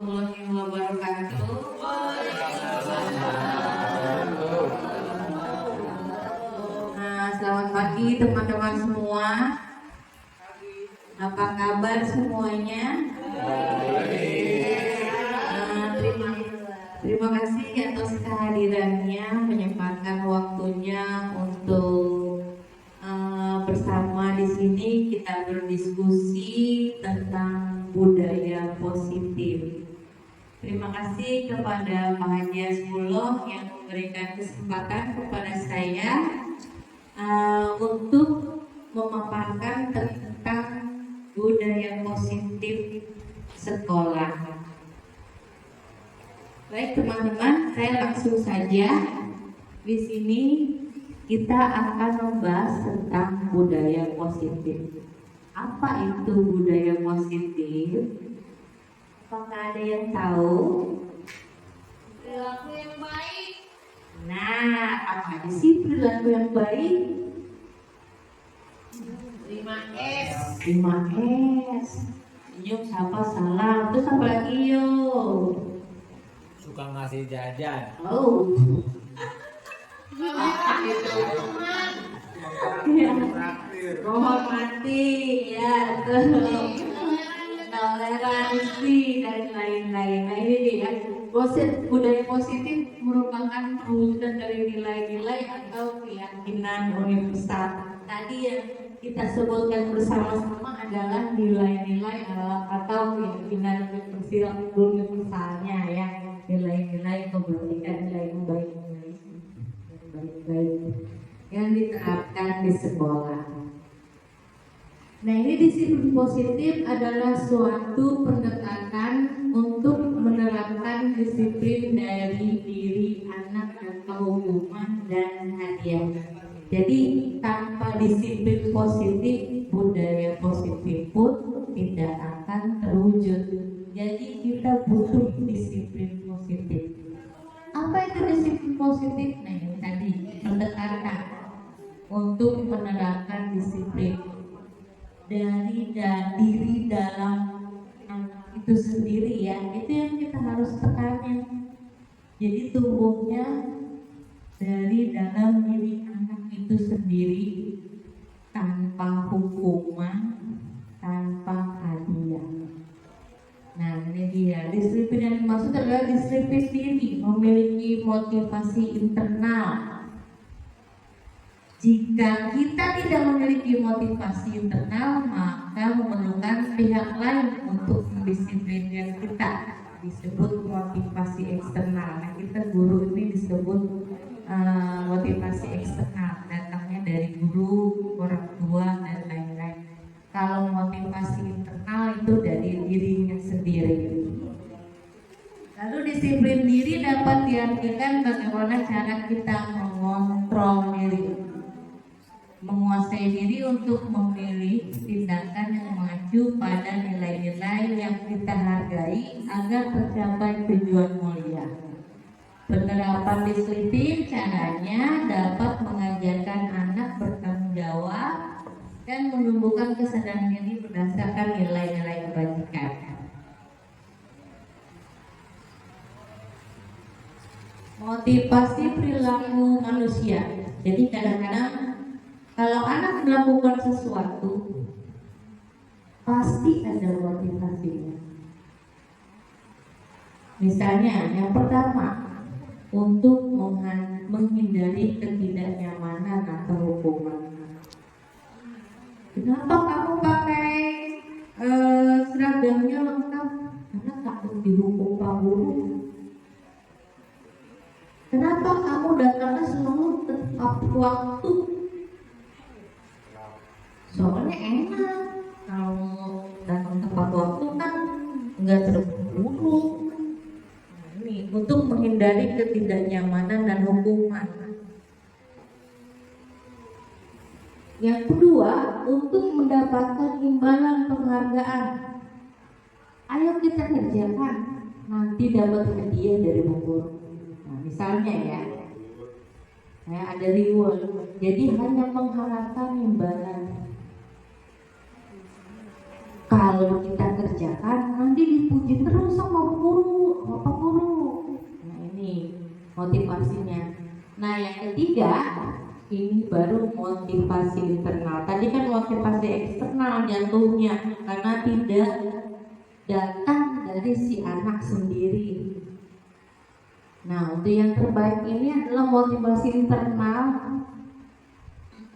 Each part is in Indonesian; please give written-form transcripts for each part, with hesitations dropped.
Warahmatullahi wabarakatuh. Selamat pagi teman-teman semua. Apa kabar semuanya? Terima kasih atas kehadirannya, menyempatkan waktunya untuk bersama di sini kita berdiskusi tentang budaya positif. Terima kasih kepada Pak Haji Asmullah yang memberikan kesempatan kepada saya untuk memaparkan tentang budaya positif sekolah. Baik teman-teman, saya langsung saja. Di sini kita akan membahas tentang budaya positif. Apa itu budaya positif? Apakah ada yang tahu? Perilaku yang baik. Nah, apa sih perilaku yang baik? 5S. 5S. Senyum, sapa, salam. Terus apa lagi yuk? Suka ngasih jajan. Oh. Menghormati, ya betul. Toleransi dan lain-lain. Nah ini dia, budaya positif merupakan perwujudan dari nilai-nilai atau keyakinan universal. Tadi yang kita sebutkan bersama-sama adalah nilai-nilai atau keyakinan universalnya ya, nilai-nilai kebaikan, nilai yang baik yang diterapkan di sekolah. Nah ini disiplin positif adalah suatu pendekatan untuk menerapkan disiplin dari diri anak atau hubungan dan hadiah. Jadi tanpa disiplin positif, budaya positif pun tidak akan terwujud. Jadi kita butuh disiplin positif. Apa itu disiplin positif? Nah ini tadi pendekatan untuk menerapkan disiplin dari diri dalam itu sendiri ya, itu yang kita harus tekanin. Jadi tumbuhnya dari dalam diri anak itu sendiri, tanpa hukuman, tanpa hadiah. Nah ini dia, disiplin yang dimaksud adalah disiplin diri, memiliki motivasi internal. Jika kita tidak memiliki motivasi internal, maka memerlukan pihak lain untuk mendisiplinkan kita, disebut motivasi eksternal. Nah kita guru ini disebut motivasi eksternal, datangnya dari guru, orang tua dan lain-lain. Kalau motivasi internal itu dari dirinya sendiri. Lalu disiplin diri dapat diartikan bagaimana cara kita mengontrol diri, menguasai diri untuk memilih tindakan yang mengacu pada nilai-nilai yang kita hargai agar tercapai tujuan mulia. Penerapan disiplin caranya dapat mengajarkan anak bertanggung jawab dan menumbuhkan kesadaran diri berdasarkan nilai-nilai kebajikan. Motivasi perilaku manusia. Jadi kadang-kadang kalau anak melakukan sesuatu, pasti ada motivasinya. Misalnya, yang pertama, untuk menghindari ketidaknyamanan atau hukuman. Kenapa kamu pakai seragamnya lengkap? Karena takut dihukum Pak Guru. Kenapa kamu datangnya selalu tepat waktu? Soalnya enak, kalau datang tepat waktu kan nggak terburu-buru. Ini untuk menghindari ketidaknyamanan dan hukuman. Yang kedua, untuk mendapatkan imbalan penghargaan. Ayo kita kerjakan, nanti dapat hadiah dari Bu Guru. Nah, misalnya ya, ada reward. Jadi hanya mengharapkan imbalan. kalau kita kerjakan nanti dipuji terus sama guru, bapak guru. Nah ini motivasinya. Nah yang ketiga, ini baru motivasi internal. Tadi kan motivasi eksternal jatuhnya karena tidak datang dari si anak sendiri. Nah untuk yang terbaik ini adalah motivasi internal,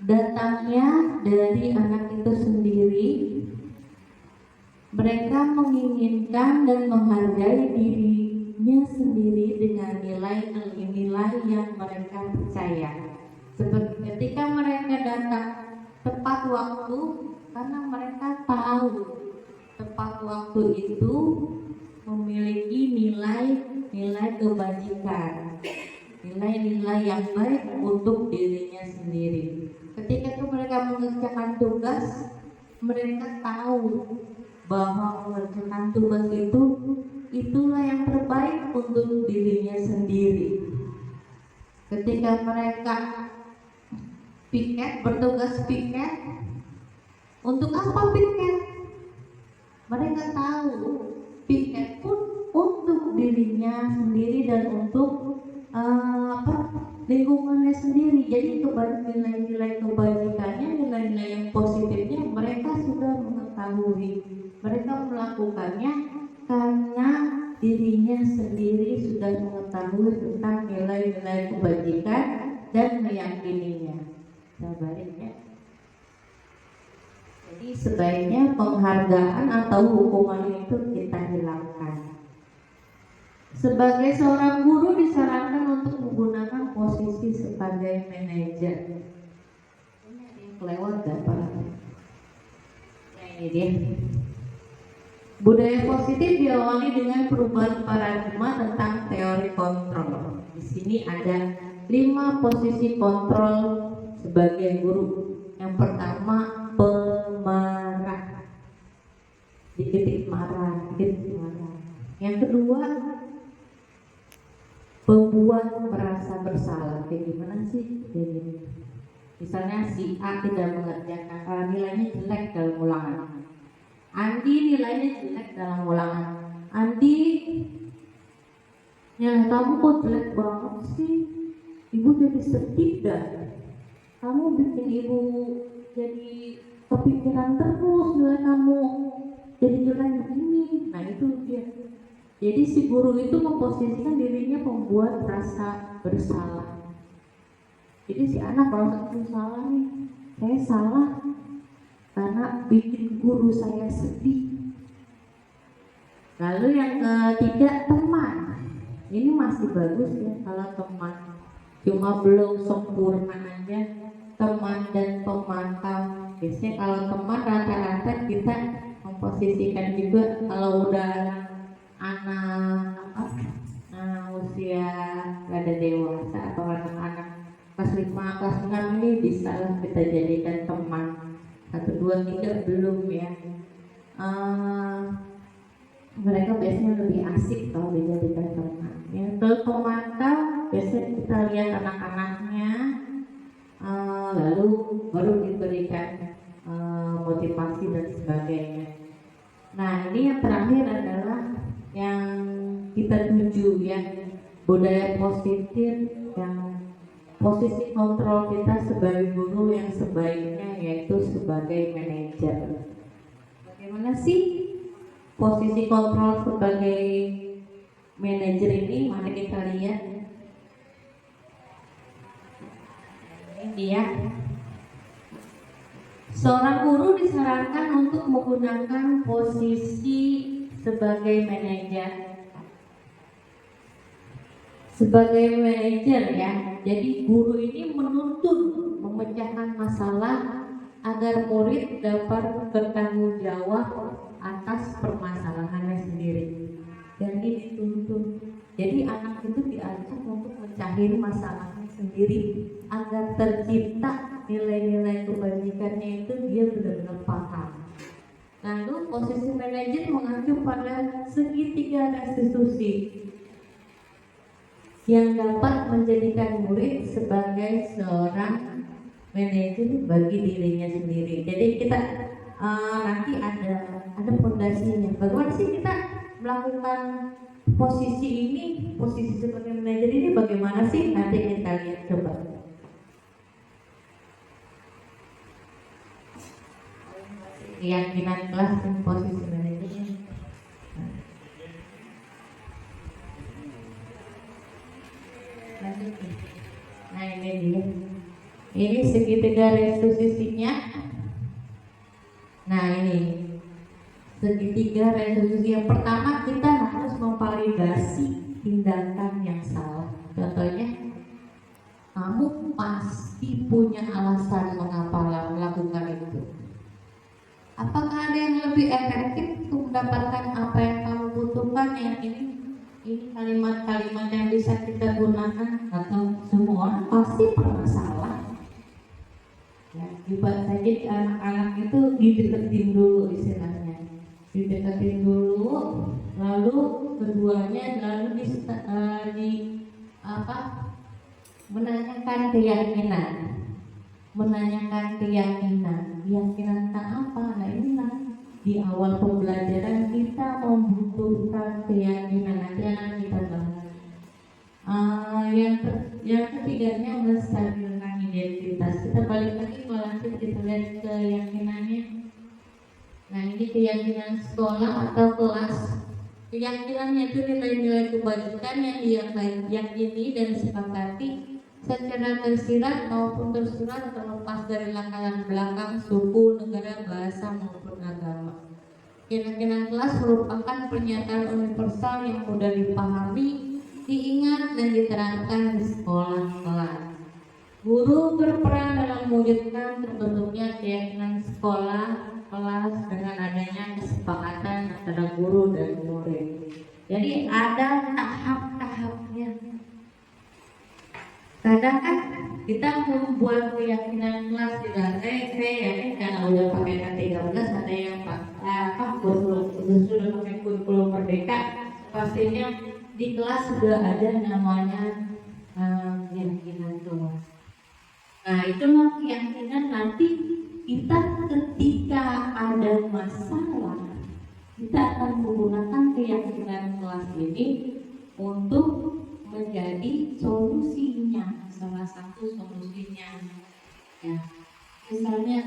datangnya dari anak itu sendiri. Mereka menginginkan dan menghargai dirinya sendiri dengan nilai-nilai yang mereka percaya. Seperti ketika mereka datang tepat waktu, karena mereka tahu tepat waktu itu memiliki nilai-nilai kebajikan, nilai-nilai yang baik untuk dirinya sendiri. Ketika itu mereka mengerjakan tugas, mereka tahu bahwa mengerjakan tugas itu itulah yang terbaik untuk dirinya sendiri. Ketika mereka bertugas piket, untuk apa piket? Mereka tahu piket pun untuk dirinya sendiri dan untuk lingkungannya sendiri. Jadi nilai-nilai kebajikannya, nilai-nilai yang positifnya mereka sudah mengetahui. Mereka melakukannya karena dirinya sendiri sudah mengetahui tentang nilai-nilai kebajikan dan meyakininya. Sebaliknya, jadi sebaiknya penghargaan atau hukuman itu kita hilangkan. Sebagai seorang guru disarankan untuk menggunakan posisi sebagai manajer. Ini ada yang kelewat gak Pak? Nah ini dia. Budaya positif diawali dengan perubahan paradigma tentang teori kontrol. Di sini ada 5 posisi kontrol sebagai guru. Yang pertama, pemarah, dikit marah. Yang kedua, pembuat merasa bersalah. Kayak gimana sih? Jadi, misalnya si A tidak mengerjakan, nilainya jelek dalam ulangan. Andi nilainya jelek dalam ulangan. Andi, ya kamu kok jelek banget sih? Ibu jadi sedih dah. Kamu bikin ibu jadi kepikiran terus nilai kamu jadi jelek begini. Nah itu dia. Jadi si guru itu memposisikan dirinya membuat rasa bersalah. Jadi si anak kalau salah nih, saya salah karena bikin guru saya sedih. Lalu yang ketiga, teman. Ini masih bagus ya kalau teman, cuma belum sempurna aja. Teman dan pemantau. Biasanya kalau teman rata-rata kita memposisikan juga kalau udah anak usia rada dewasa atau anak-anak kelas 5, kelas 6 ini bisa kita jadikan teman. 1, 2, 3 belum ya. Mereka biasanya lebih asik kalau dijadikan teman. Yang pemantau biasanya kita lihat anak-anaknya, lalu baru diberikan motivasi dan sebagainya. Nah ini yang terakhir adalah yang kita tuju ya, budaya positif yang posisi kontrol kita sebagai guru yang sebaiknya yaitu sebagai manajer. Bagaimana sih posisi kontrol sebagai manajer ini? Mari kita lihat. Ini dia. Seorang guru disarankan untuk menggunakan posisi sebagai manajer. Sebagai manajer ya, jadi guru ini menuntun memecahkan masalah agar murid dapat bertanggung jawab atas permasalahannya sendiri. Dan ini dituntun. Jadi anak itu diajak untuk mencari masalahnya sendiri agar tercipta nilai-nilai kebajikannya itu dia benar-benar paham. Lalu posisi manajer mengacu pada segitiga restitusi yang dapat menjadikan murid sebagai seorang manajer bagi dirinya sendiri. Jadi kita nanti ada ada fondasinya. Bagaimana sih kita melakukan posisi ini, posisi sebagai manajer ini bagaimana sih? Nanti kita lihat coba. Keyakinan kelas dan posisi manajer. Nah ini dia. Ini segitiga restitusinya. Nah ini segitiga restitusi yang pertama, kita harus memvalidasi tindakan yang salah. Contohnya, kamu pasti punya alasan mengapa melakukan itu. Apakah ada yang lebih efektif untuk mendapatkan apa yang kamu butuhkan? Yang ini kalimat-kalimat yang bisa kita gunakan, atau semua orang pasti pernah salah. Ya, coba saja di anak-anak itu dideketin dulu istilahnya, dideketin dulu, lalu keduanya lalu menanyakan keyakinan tentang apa. Nah inilah di awal pembelajaran kita membutuhkan keyakinan. Nanti akan kita bahas. Yang ketiganya menstabilkan identitas. Kita balik lagi lanjut, kita lihat keyakinannya. Nah ini keyakinan sekolah atau kelas. Keyakinannya itu nilai-nilai kebajikan yang diyakini dan disepakati secara tersirat maupun tersurat terlepas dari latar belakang suku, negara, bahasa maupun agama. Keyakinan kelas merupakan pernyataan universal yang mudah dipahami, diingat dan diterapkan di sekolah kelas. Guru berperan dalam mewujudkan terbentuknya keyakinan sekolah kelas dengan adanya kesepakatan antara guru dan murid. Jadi ada tahap-tahapnya. Kadang kan kita membuat keyakinan kelas di lantai, saya yakin karena udah pakai K13, ada yang sudah pakai kurikulum merdeka, pastinya di kelas sudah ada namanya keyakinan kelas. Nah itulah keyakinan nanti kita ketika ada masalah, kita akan menggunakan keyakinan kelas ini untuk menjadi solusinya, salah satu solusinya. Ya, misalnya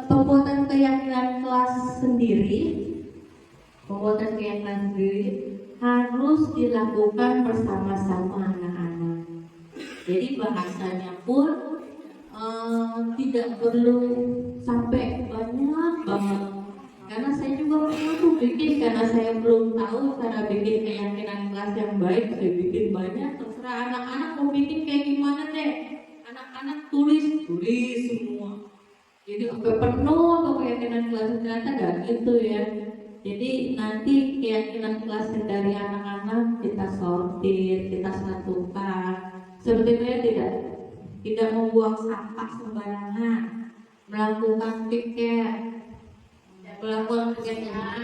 pembuatan keyakinan kelas sendiri, harus dilakukan bersama-sama anak-anak. Jadi bahasanya pun tidak perlu sampai banyak banget. Karena saya juga waktu bikin, karena saya belum tahu cara bikin keyakinan kelas yang baik, saya bikin banyak. Terserah anak-anak mau bikin kayak gimana deh. Anak-anak tulis semua. Jadi sampai penuh untuk keyakinan kelas, ternyata gak gitu ya. Jadi nanti keyakinan kelas dari anak-anak kita sortir, kita satukan. Sepertinya tidak membuang sampah sembarangan, melakukan piket, melakukan kegiatan,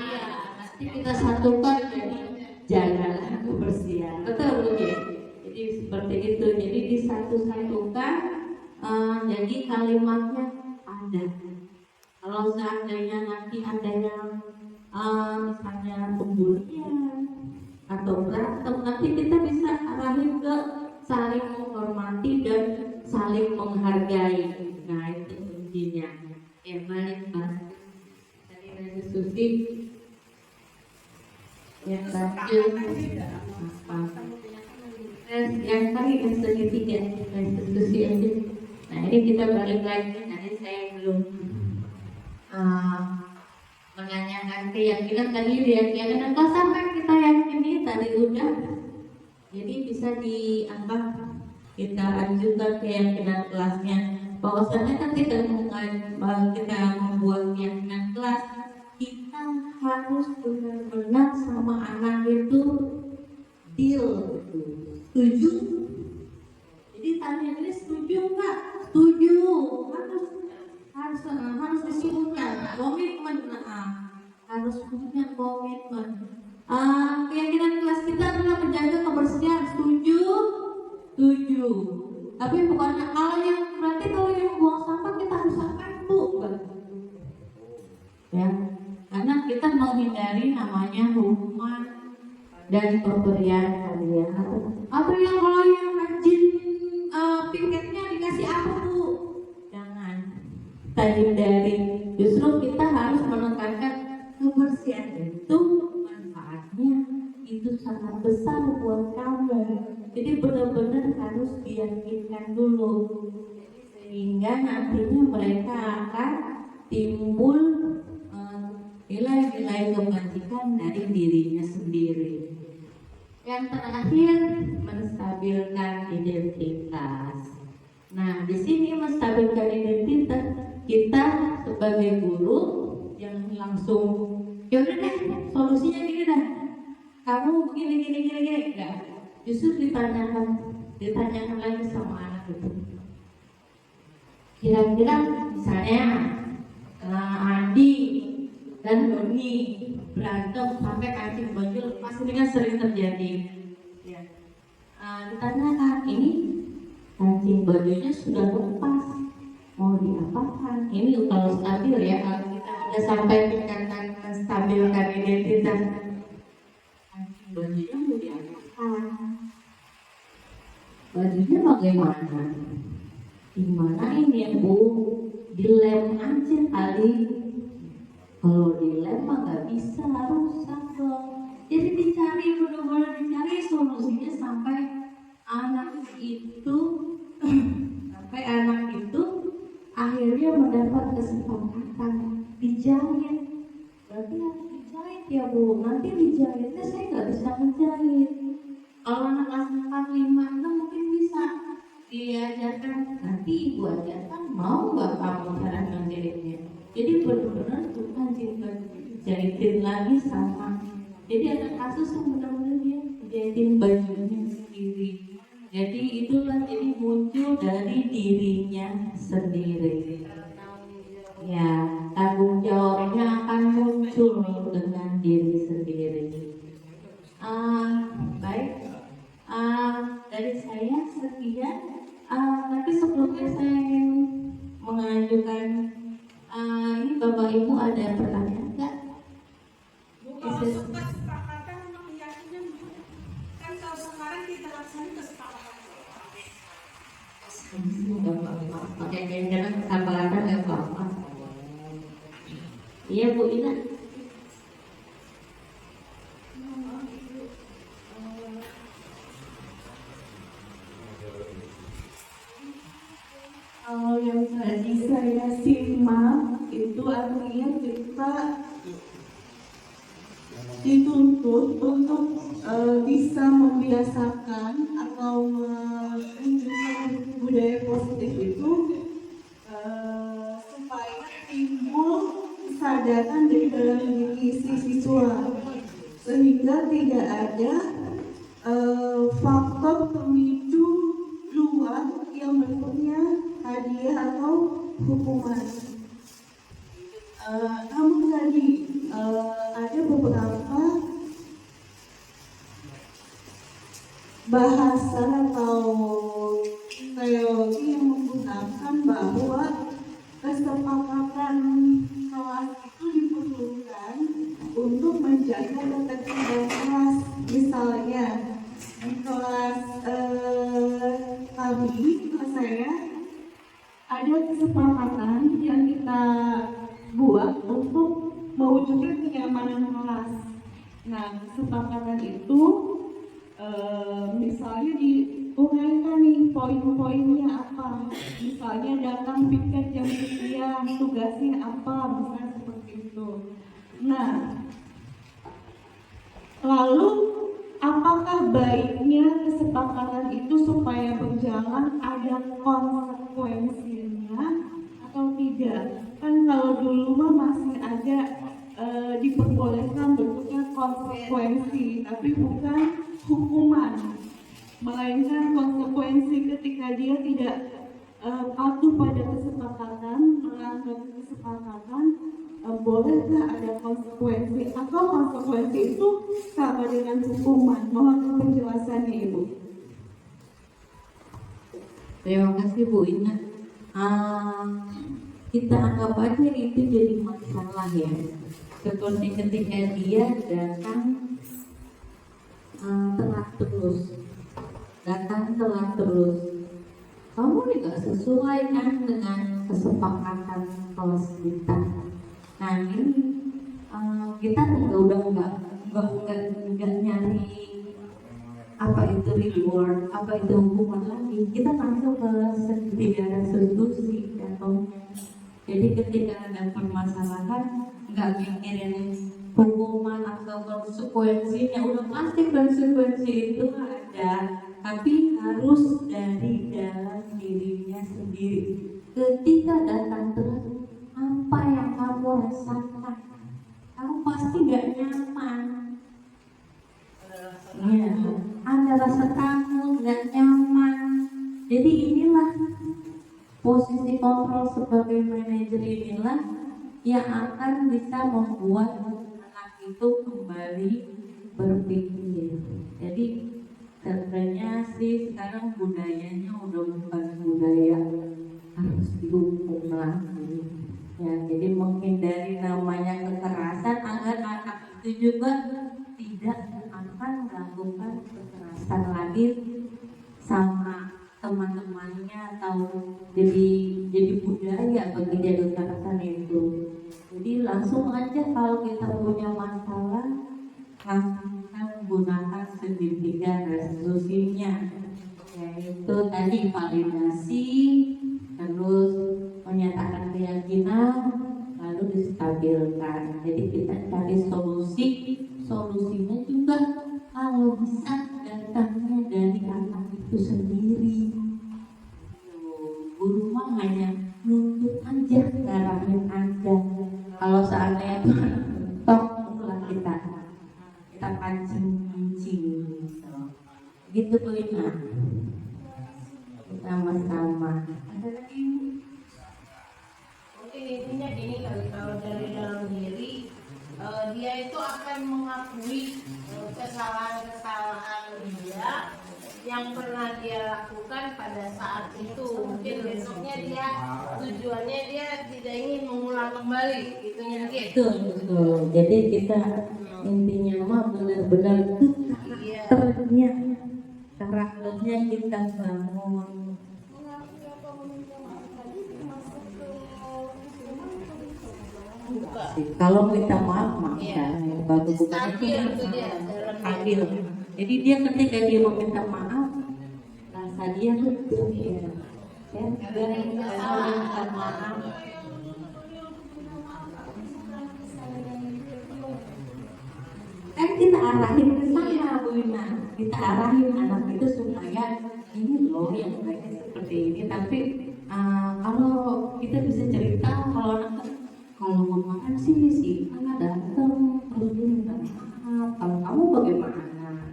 nanti kita satukan jadi jagalah kebersihan. Betul ya? Jadi seperti itu. Jadi disatu-satukan, jadi kalimatnya ada. Kalau seandainya nanti ada yang misalnya pembulian atau berantem, nanti kita bisa arahin ke saling menghormati dan saling menghargai. Nah itu intinya. Ya balik mas. Restitusi yang lanjut yang tadi segitiga restitusi aja. Nah ini kita balik lagi. Nanti saya belum menanyakan keyakinan tadi, keyakinan kalau sampai kita yakini tadi udah, jadi bisa kita lanjutkan keyakinan kelasnya. Bahwasannya ketika kita membuat keyakinan kelas, kita harus benar-benar sama anak itu deal, setuju. Jadi tanya ini setuju nggak? Setuju. Harus disebutkan komitmen. Harus punya komitmen. Keyakinan kelas kita adalah menjaga kebersihan. Setuju. Tapi bukannya kalau yang buang sampah kita harus sampaikan bu, ya. dan pemberian hadiah. Atau yang kalau yang rajin piketnya dikasih apa Bu? Jangan, kita hindari. Justru kita harus menekankan kebersihan itu manfaatnya itu sangat besar buat kamu. Jadi benar-benar harus diyakinkan dulu, sehingga nantinya mereka akan timbul nilai-nilai kebajikan dari dirinya sendiri. Yang terakhir, menstabilkan identitas. Nah, di sini menstabilkan identitas, kita sebagai guru yang langsung, ya udah deh, solusinya gini dah, kamu gini, enggak. Justru ditanyakan lagi sama anak itu. Kira-kira misalnya Andi dan Doni berantem sampai kancing baju lepas, ini kan sering terjadi. Ya. Ditanyakan, ini kancing bajunya sudah lepas, mau diapakan? Ini kalau stabil ya, kalau kita udah sampai tingkatan menstabilkan identitas, kancing bajunya mau diapakan? Bajunya bagaimana? Gimana ini ya Bu? Dilem aja kali. Kalau dilem mah gak bisa, rusak dong. Jadi dicari, benar-benar dicari solusinya sampai anak itu akhirnya mendapat kesepakatan dijahit. Berarti harus dijahit ya Bu. Nanti dijahitnya saya nggak bisa menjahit. Kalau anak kelas 4, 5, 6 mungkin bisa diajarkan, nanti ibu ajarkan, mau nggak kamu cara menjahitnya. Jadi benar-benar Tuhan jahitin lagi sama. Jadi ada kasus yang benar-benar dia jahitin bajunya sendiri. Jadi itulah jadi muncul dari dirinya sendiri. Ya, tanggung jawabnya akan muncul dengan diri sendiri. Baik, dari saya sekian. Tapi sebelumnya saya ingin mengajukan, ini Bapak Ibu ada pertanyaan nggak? Kalau kesepakatan meyakini kan kalau sekarang kita laksanakan kesepakatan. Oke, jangan kesepakatan nggak apa-apa. Iya Bu Ina. Kalau yang tadi saya simak itu artinya kita dituntut untuk bisa membiasakan atau menunjukkan budaya positif itu supaya timbul kesadaran dari dalam diri si siswa, sehingga tidak ada faktor pemicu luar yang bentuknya hadiah atau hukuman. Namun tadi ada beberapa bahasa atau teori yang menggunakan bahwa kesepakatan kelas itu diperlukan untuk menjaga ketertiban kelas. Misalnya di kelas kami, kelas saya, ada kesepakatan yang kita buat untuk mewujudkan kenyamanan kelas. Nah, kesepakatan itu misalnya diuraikan nih poin-poinnya apa. Misalnya datang piket jam sekian, tugasnya apa, misalnya seperti itu. Nah, lalu apakah baiknya kesepakatan itu supaya berjalan ada konsekuensinya atau tidak? Kan kalau dulu mah masih ada diperbolehkan bentuknya konsekuensi, tapi bukan hukuman, melainkan konsekuensi ketika dia tidak patuh pada kesepakatan, melanggar kesepakatan. Bolehkah ada konsekuensi atau konsekuensi itu sama dengan hukuman? Mohon penjelasannya Ibu. Terima kasih Bu Ina. Kita anggap aja itu jadi masalah ya. Seperti ketika dia datang terus, datang telat terus. Kamu juga sesuai kan dengan kesepakatan kelas kita. Nah ini kita udah nggak nyari apa itu reward, apa itu hukuman lagi. Kita langsung ke tidak ada solusi jatuhnya. Jadi ketika ada permasalahan nggak mikirin hukuman atau konsekuensinya, udah pasti konsekuensi itu ada, tapi harus dari dalam dirinya sendiri. Ketika datang telat, apa yang kamu rasakan? Kamu pasti gak nyaman. Ya, ada rasa takut, gak nyaman. Jadi inilah posisi kontrol sebagai manajer, inilah yang akan bisa membuat anak itu kembali berpikir. Jadi sebenarnya sih sekarang budayanya udah bukan budaya harus dihukum lagi. Ya, jadi menghindari namanya kekerasan agar anak itu juga tidak akan melakukan kekerasan lagi sama teman-temannya atau jadi budaya bagi kekerasan itu. Jadi langsung aja kalau kita punya masalah langsung kita menggunakan segitiga resolusinya, yaitu tadi validasi, terus menyatakan keyakinan, lalu distabilkan. Jadi kita cari solusinya juga kalau bisa datangnya dari anak itu sendiri. Guru mah hanya nuntut aja, ngarahin aja. Kalau seandainya itu tok, mulai kita pancing gitu tuh Ina. Sama-sama. Ada lagi? Mungkin intinya gini kali, kalau dari dalam diri dia itu akan mengakui kesalahan-kesalahan dia yang pernah dia lakukan pada saat itu. Mungkin besoknya dia tujuannya dia tidak ingin mengulang kembali, gitu mungkin. Betul. Jadi kita intinya mah benar-benar karakternya kita bangun. Kalau minta maaf baru bukan itu adil. Jadi dia ketika dia meminta maaf, rasa dia tuh ya, minta maaf. Kan kita arahin ke sana, Bu Ina. Kita arahin anak itu supaya ini loh yang baiknya seperti ini. Tapi kalau kita bisa cerita, kalau anak kalau mau makan sih anak datang terus dia minta maaf. Kalau kamu bagaimana?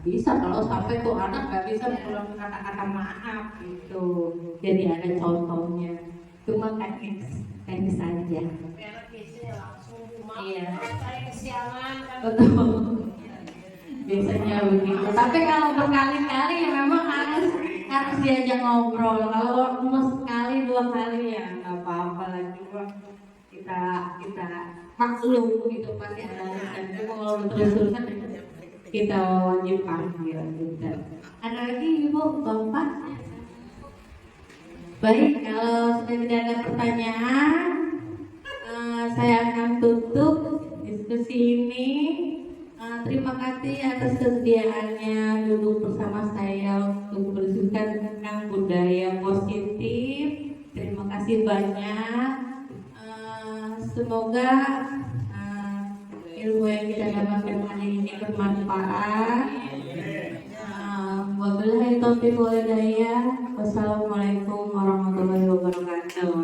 Bisa kalau sampai tuh anak nggak bisa pulang kata-kata maaf gitu. Jadi ada contohnya. Cuma teknis saja. Iya. Saya kesiangan kan. Betul. Biasanya begitu. Tapi kalau berkali-kali ya memang harus diajak ngobrol. Kalau cuma sekali 2 kali ya nggak apa-apa lagi. Kita maklum gitu, pasti ada alasan. Kalau terus-terusan kita wajib panggil gitu. Ada lagi Ibu, Bapak? Baik, kalau sudah tidak ada pertanyaan, saya akan tutup diskusi ini. Terima kasih atas kesediaannya duduk bersama saya untuk berdiskusi tentang budaya positif. Terima kasih banyak. Semoga ilmu yang kita dapatkan hari ini bermanfaat. Wabillahi taufiq wal hidayah. Wassalamualaikum warahmatullahi wabarakatuh.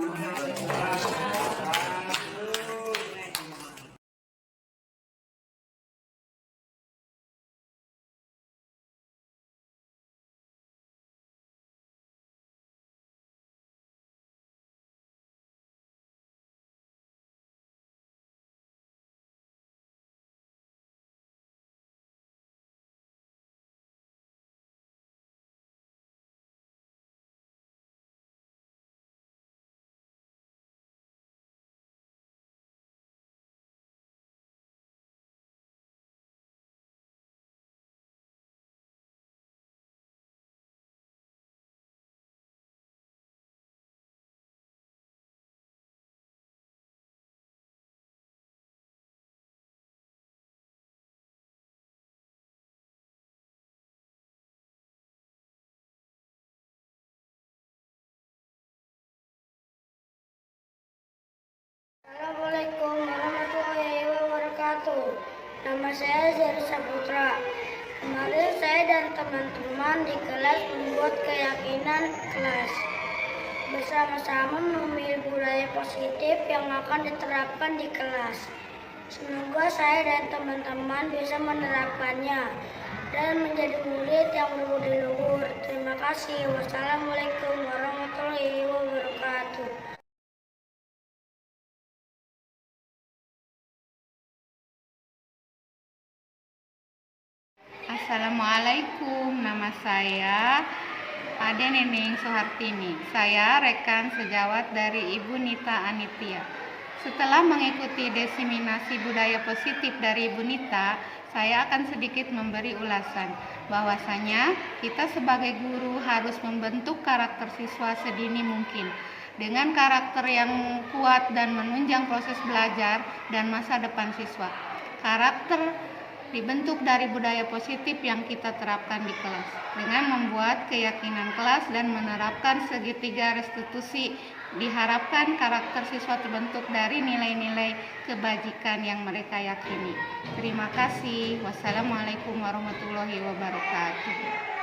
Nama saya Zeri Saputra. Kemarin saya dan teman-teman di kelas membuat keyakinan kelas. Bersama-sama memilih budaya positif yang akan diterapkan di kelas. Semoga saya dan teman-teman bisa menerapkannya dan menjadi murid yang berbudi luhur. Terima kasih. Wassalamualaikum warahmatullahi wabarakatuh. Assalamualaikum, nama saya Ade Neneng Soehartini. Saya rekan sejawat dari Ibu Nita Anitia. Setelah mengikuti diseminasi budaya positif dari Ibu Nita, saya akan sedikit memberi ulasan bahwasanya kita sebagai guru harus membentuk karakter siswa sedini mungkin dengan karakter yang kuat dan menunjang proses belajar dan masa depan siswa. Karakter dibentuk dari budaya positif yang kita terapkan di kelas dengan membuat keyakinan kelas dan menerapkan segitiga restitusi. Diharapkan karakter siswa terbentuk dari nilai-nilai kebajikan yang mereka yakini. Terima kasih. Wassalamualaikum warahmatullahi wabarakatuh.